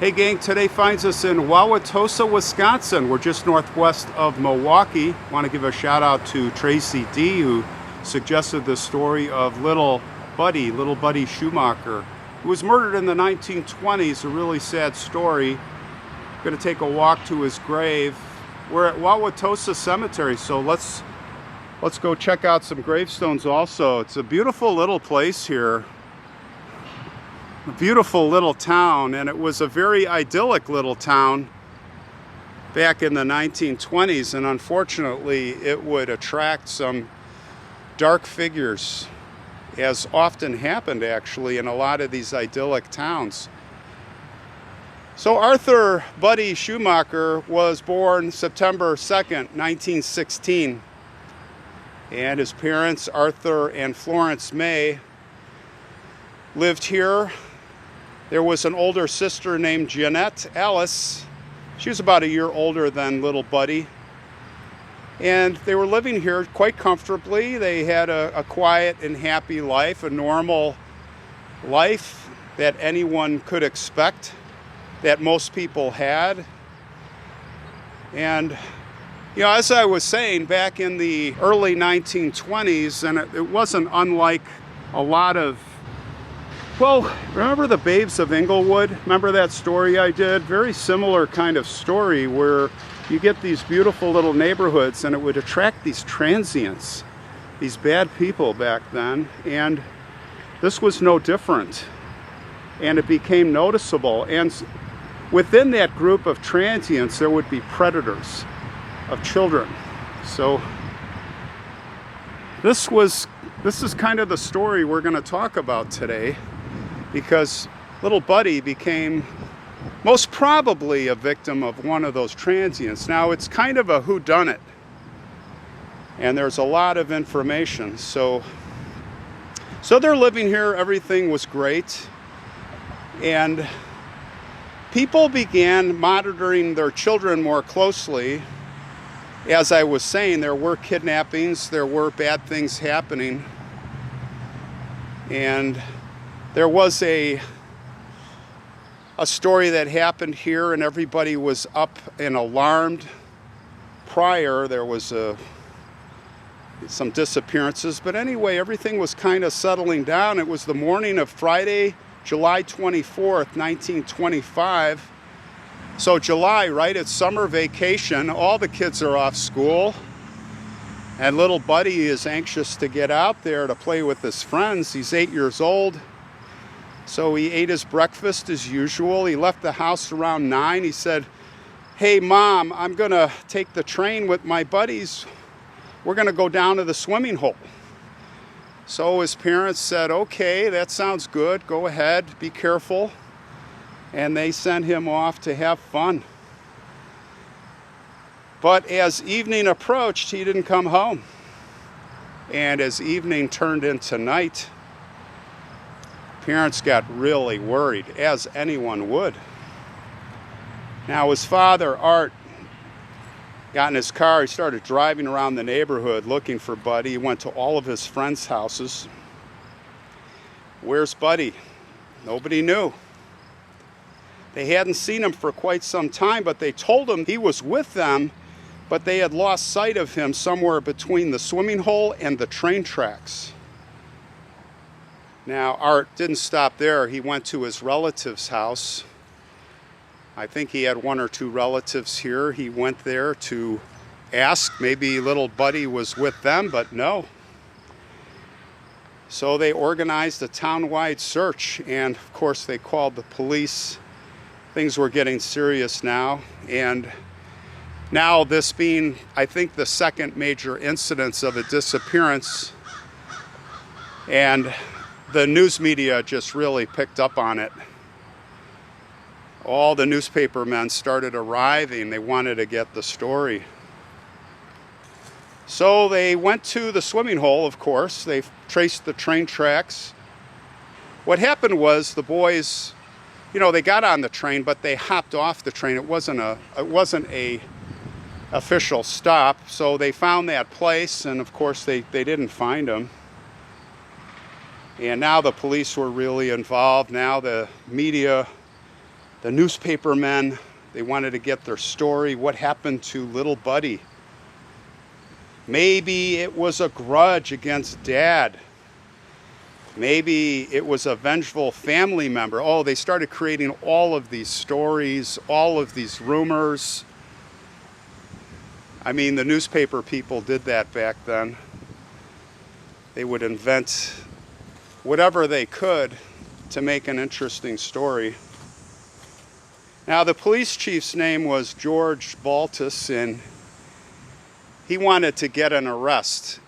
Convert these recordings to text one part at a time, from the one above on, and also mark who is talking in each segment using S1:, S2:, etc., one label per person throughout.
S1: Hey gang, today finds us in Wauwatosa, Wisconsin. We're just northwest of Milwaukee. Want to give a shout out to Tracy D, who suggested the story of little Buddy Schumacher, who was murdered in the 1920s. A really sad story. Going to take a walk to his grave. We're at Wauwatosa Cemetery, so let's go check out some gravestones also. It's a beautiful little place here. A beautiful little town, and it was a very idyllic little town back in the 1920s, and unfortunately it would attract some dark figures, as often happened actually in a lot of these idyllic towns. So Arthur Buddy Schumacher was born September 2nd, 1916, and his parents, Arthur and Florence May, lived here. There was an older sister named Jeanette Alice. She was about a year older than little Buddy. And they were living here quite comfortably. They had a quiet and happy life, a normal life that anyone could expect, that most people had. And, you know, as I was saying, back in the early 1920s, and it wasn't unlike a lot of, well, remember the Babes of Inglewood? Remember that story I did? Very similar kind of story where you get these beautiful little neighborhoods and it would attract these transients, these bad people back then, and this was no different. And it became noticeable. And within that group of transients, there would be predators of children. So this is kind of the story we're going to talk about today, because little Buddy became most probably a victim of one of those transients. Now, it's kind of a whodunit, and there's a lot of information. So they're living here, everything was great, and people began monitoring their children more closely. As I was saying, there were kidnappings, there were bad things happening, and there was a story that happened here, and everybody was up and alarmed. Prior, there was some disappearances, but anyway, everything was kind of settling down. It was the morning of Friday, July 24th, 1925. So July, right? It's summer vacation. All the kids are off school. And little Buddy is anxious to get out there to play with his friends. He's 8 years old. So he ate his breakfast as usual. He left the house around 9. He said, "Hey, Mom, I'm going to take the train with my buddies. We're going to go down to the swimming hole." So his parents said, "Okay, that sounds good. Go ahead. Be careful." And they sent him off to have fun. But as evening approached, he didn't come home. And as evening turned into night, parents got really worried, as anyone would. Now his father, Art, got in his car. He started driving around the neighborhood looking for Buddy. He went to all of his friends' houses. Where's Buddy? Nobody knew. They hadn't seen him for quite some time, but they told him he was with them, but they had lost sight of him somewhere between the swimming hole and the train tracks. Now, Art didn't stop there. He went to his relative's house. I think he had one or two relatives here. He went there to ask. Maybe little Buddy was with them, but no. So they organized a town-wide search, and of course they called the police. Things were getting serious now, and now this being, I think, the second major incidence of a disappearance, and the news media just really picked up on it. All the newspaper men started arriving. They wanted to get the story. So they went to the swimming hole, of course. They traced the train tracks. What happened was the boys, you know, they got on the train, but they hopped off the train. It wasn't a official stop. So they found that place, and of course they didn't find him. And now the police were really involved. Now the media The newspaper men, they wanted to get their story. What happened to little Buddy? Maybe it was a grudge against Dad. Maybe it was a vengeful family member. Oh, they started creating all of these stories, all of these rumors. I mean, the newspaper people did that back then. They would invent whatever they could to make an interesting story. Now, the police chief's name was George Baltus, and he wanted to get an arrest.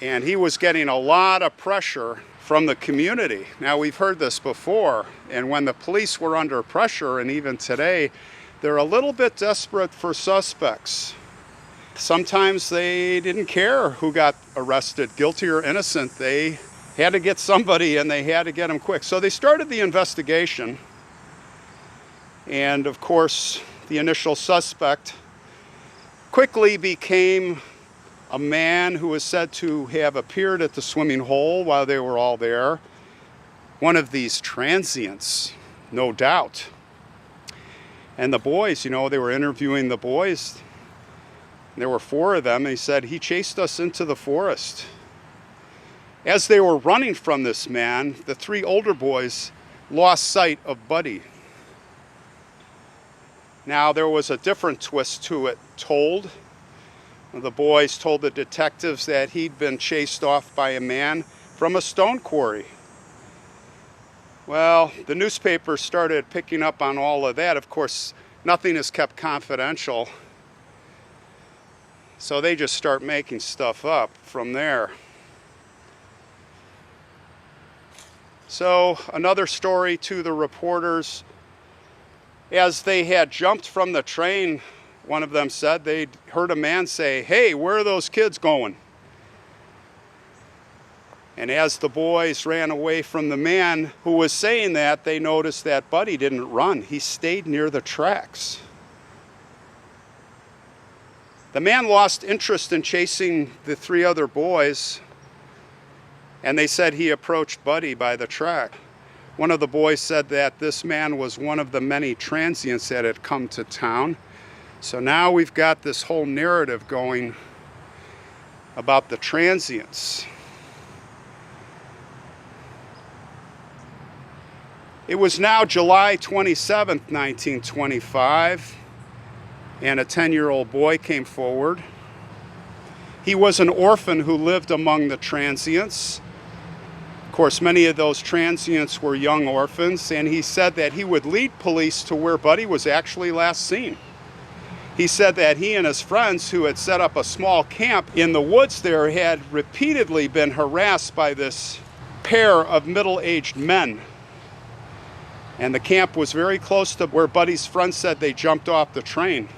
S1: And he was getting a lot of pressure from the community. Now, we've heard this before, and when the police were under pressure, and even today, they're a little bit desperate for suspects. Sometimes they didn't care who got arrested, guilty or innocent. They had to get somebody, and they had to get them quick. So they started the investigation. And of course, the initial suspect quickly became a man who was said to have appeared at the swimming hole while they were all there. One of these transients, no doubt. And the boys, you know, they were interviewing the boys. There were 4 of them. And he said, he chased us into the forest. As they were running from this man, the 3 older boys lost sight of Buddy. Now, there was a different twist to it told. The boys told the detectives that he'd been chased off by a man from a stone quarry. Well, the newspapers started picking up on all of that. Of course, nothing is kept confidential. So they just start making stuff up from there. So another story to the reporters. As they had jumped from the train, one of them said they'd heard a man say, "Hey, where are those kids going?" And as the boys ran away from the man who was saying that, they noticed that Buddy didn't run. He stayed near the tracks. The man lost interest in chasing the 3 other boys, and they said he approached Buddy by the track. One of the boys said that this man was one of the many transients that had come to town. So now we've got this whole narrative going about the transients. It was now July 27th, 1925, and a 10-year-old boy came forward. He was an orphan who lived among the transients. Of course, many of those transients were young orphans, and he said that he would lead police to where Buddy was actually last seen. He said that he and his friends, who had set up a small camp in the woods there, had repeatedly been harassed by this pair of middle-aged men. And the camp was very close to where Buddy's friends said they jumped off the train.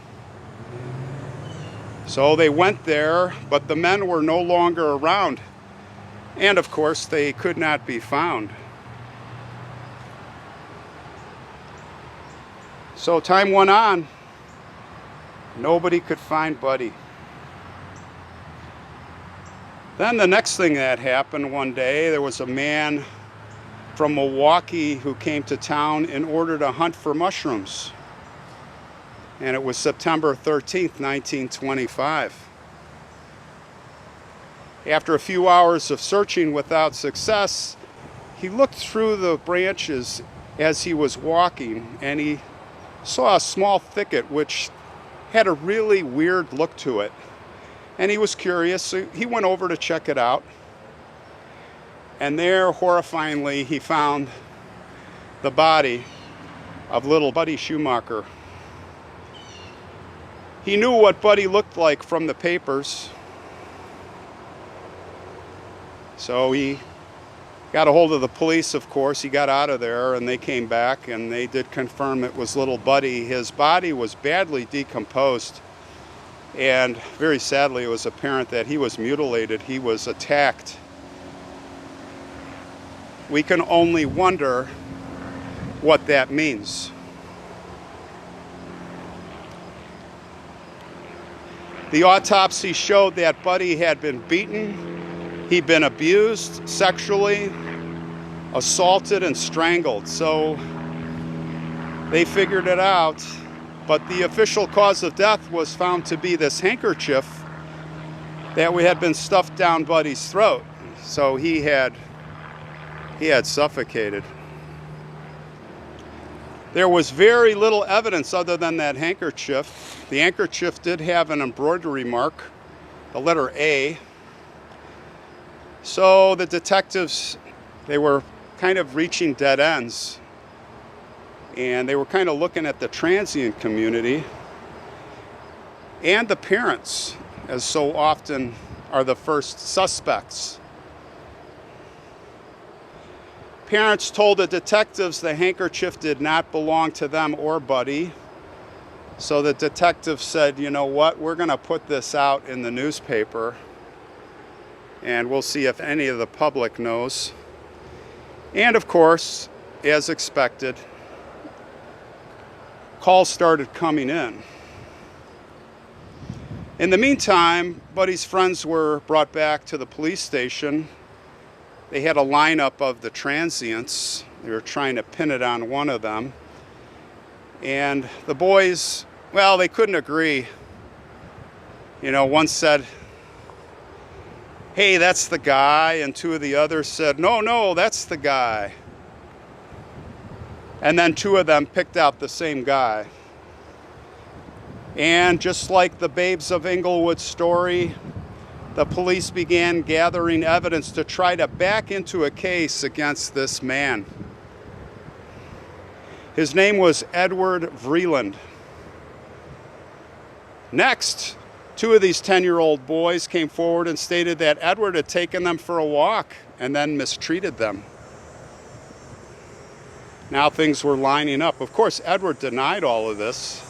S1: So they went there, but the men were no longer around. And of course, they could not be found. So time went on. Nobody could find Buddy. Then the next thing that happened one day, there was a man from Milwaukee who came to town in order to hunt for mushrooms. And it was September 13th, 1925. After a few hours of searching without success, he looked through the branches as he was walking, and he saw a small thicket which had a really weird look to it. And he was curious, so he went over to check it out. And there, horrifyingly, he found the body of little Buddy Schumacher. He knew what Buddy looked like from the papers. So he got a hold of the police, of course. He got out of there, and they came back, and they did confirm it was little Buddy. His body was badly decomposed, and very sadly, it was apparent that he was mutilated. He was attacked. We can only wonder what that means. The autopsy showed that Buddy had been beaten. He'd been abused sexually, assaulted, and strangled. So they figured it out. But the official cause of death was found to be this handkerchief that had been stuffed down Buddy's throat. So he had suffocated. There was very little evidence other than that handkerchief. The handkerchief did have an embroidery mark, the letter A. So the detectives, they were kind of reaching dead ends. And they were kind of looking at the transient community and the parents, as so often are the first suspects. Parents told the detectives the handkerchief did not belong to them or Buddy. So the detectives said, you know what, we're going to put this out in the newspaper and we'll see if any of the public knows. And of course, as expected, calls started coming in. In the meantime, Buddy's friends were brought back to the police station. They had a lineup of the transients. They were trying to pin it on one of them. And the boys, well, they couldn't agree. You know, one said, hey, that's the guy. And two of the others said, no, that's the guy. And then two of them picked out the same guy. And just like the Babes of Inglewood story, the police began gathering evidence to try to back into a case against this man. His name was Edward Vreeland. Next, two of these 10-year-old boys came forward and stated that Edward had taken them for a walk and then mistreated them. Now things were lining up. Of course, Edward denied all of this.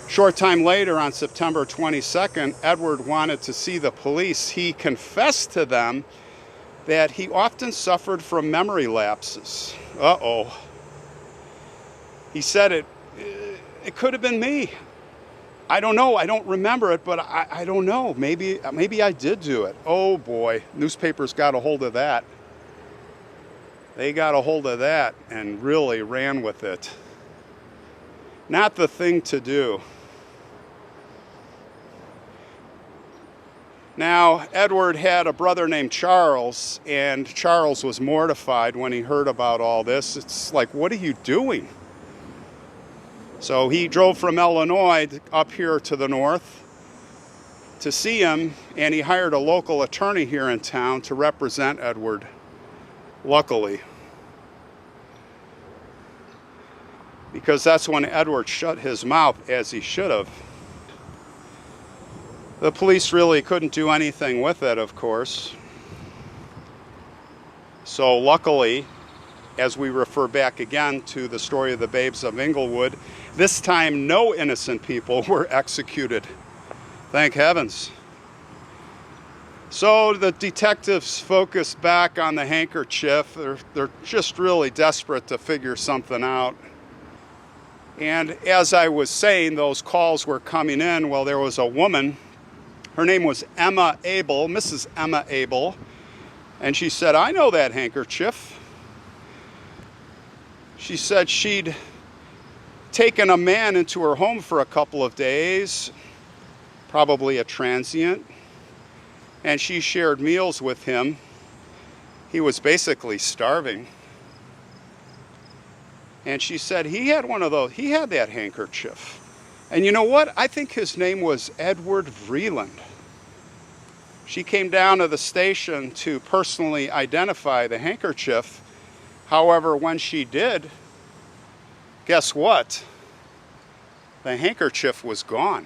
S1: Short time later, on September 22nd, Edward wanted to see the police. He confessed to them that he often suffered from memory lapses. Uh-oh. He said it could have been me. I don't know. I don't remember it, but I don't know. Maybe I did do it. Oh boy, newspapers got a hold of that. They got a hold of that and really ran with it. Not the thing to do. Now, Edward had a brother named Charles, and Charles was mortified when he heard about all this. It's like, what are you doing? So he drove from Illinois up here to the north to see him, and he hired a local attorney here in town to represent Edward. Luckily. Because that's when Edward shut his mouth, as he should have. The police really couldn't do anything with it, of course. So luckily, as we refer back again to the story of the Babes of Inglewood, this time no innocent people were executed. Thank heavens. So the detectives focused back on the handkerchief. They're just really desperate to figure something out. And as I was saying, those calls were coming in. Well, there was a woman. Her name was Emma Abel, Mrs. Emma Abel. And she said, I know that handkerchief. She said she'd taken a man into her home for a couple of days, probably a transient, and she shared meals with him. He was basically starving. And she said he had one of those, he had that handkerchief. And you know what? I think his name was Edward Vreeland. She came down to the station to personally identify the handkerchief. However, when she did, guess what? The handkerchief was gone,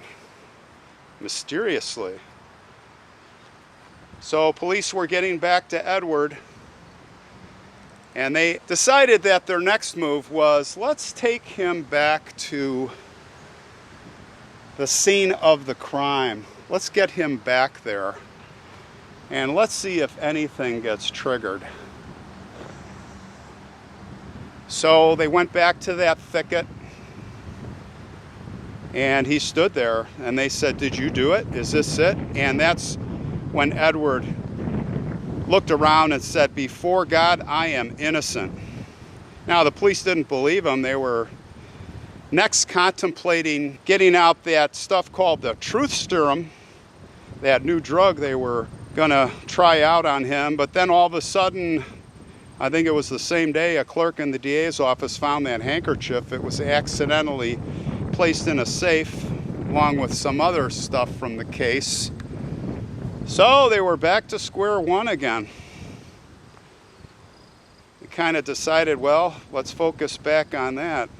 S1: mysteriously. So police were getting back to Edward, and they decided that their next move was, let's take him back to the scene of the crime. Let's get him back there, and let's see if anything gets triggered. So they went back to that thicket, and he stood there, and they said, did you do it? Is this it? And that's when Edward looked around and said, before God, I am innocent. Now, the police didn't believe him. They were next contemplating getting out that stuff called the truth serum, that new drug they were gonna try out on him. But then all of a sudden, I think it was the same day, a clerk in the DA's office found that handkerchief. It was accidentally placed in a safe along with some other stuff from the case. So they were back to square one again. They kind of decided, well, let's focus back on that.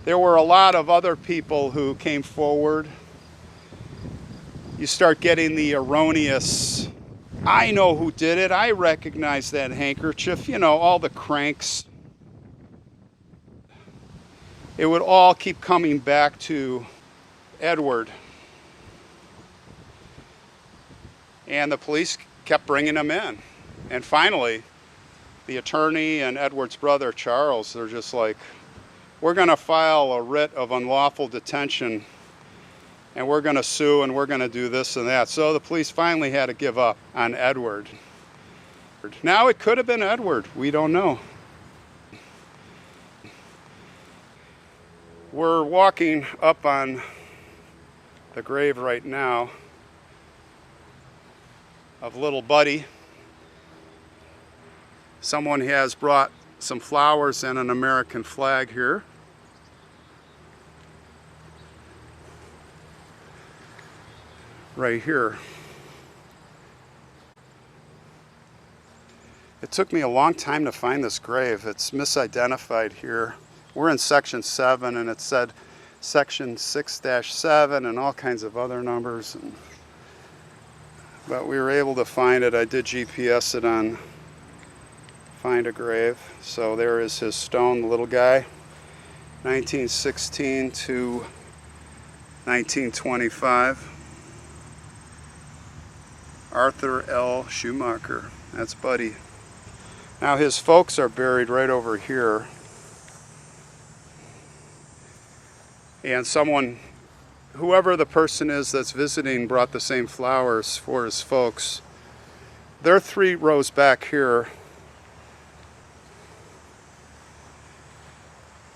S1: There were a lot of other people who came forward. You start getting the erroneous, I know who did it, I recognize that handkerchief, you know, all the cranks. It would all keep coming back to Edward. And the police kept bringing him in. And finally, the attorney and Edward's brother, Charles, they're just like, we're going to file a writ of unlawful detention, and we're going to sue, and we're going to do this and that. So the police finally had to give up on Edward. Now it could have been Edward. We don't know. We're walking up on the grave right now of little Buddy. Someone has brought some flowers and an American flag here. Right here. It took me a long time to find this grave. It's misidentified here. We're in section 7 and it said section 6-7 and all kinds of other numbers. But we were able to find it. I did GPS it on Find a Grave. So there is his stone, the little guy. 1916 to 1925. Arthur L. Schumacher. That's Buddy. Now his folks are buried right over here. And someone, whoever the person is that's visiting, brought the same flowers for his folks. They're 3 rows back here.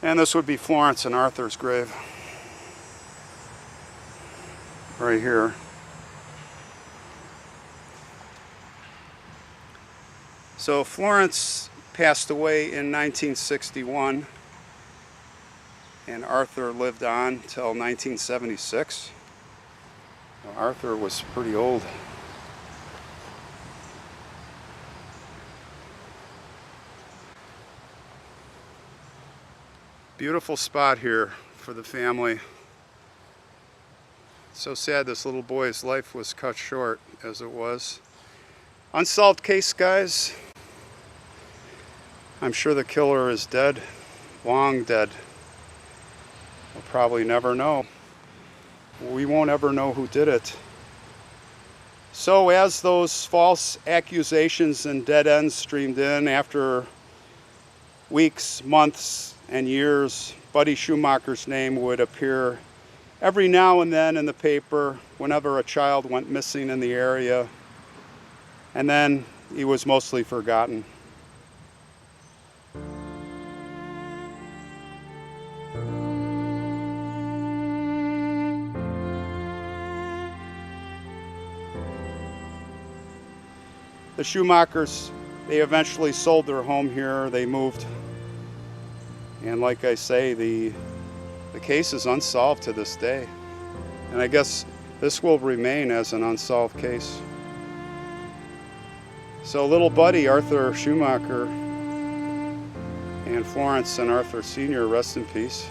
S1: And this would be Florence and Arthur's grave. Right here. So Florence passed away in 1961, and Arthur lived on till 1976. Well, Arthur was pretty old. Beautiful spot here for the family. So sad this little boy's life was cut short as it was. Unsolved case, guys. I'm sure the killer is dead, long dead. We'll probably never know. We won't ever know who did it. So as those false accusations and dead ends streamed in after weeks, months, and years, Buddy Schumacher's name would appear every now and then in the paper whenever a child went missing in the area. And then he was mostly forgotten. The Schumachers, they eventually sold their home here. They moved. And like I say, the case is unsolved to this day. And I guess this will remain as an unsolved case. So little Buddy, Arthur Schumacher, and Florence and Arthur Sr., rest in peace.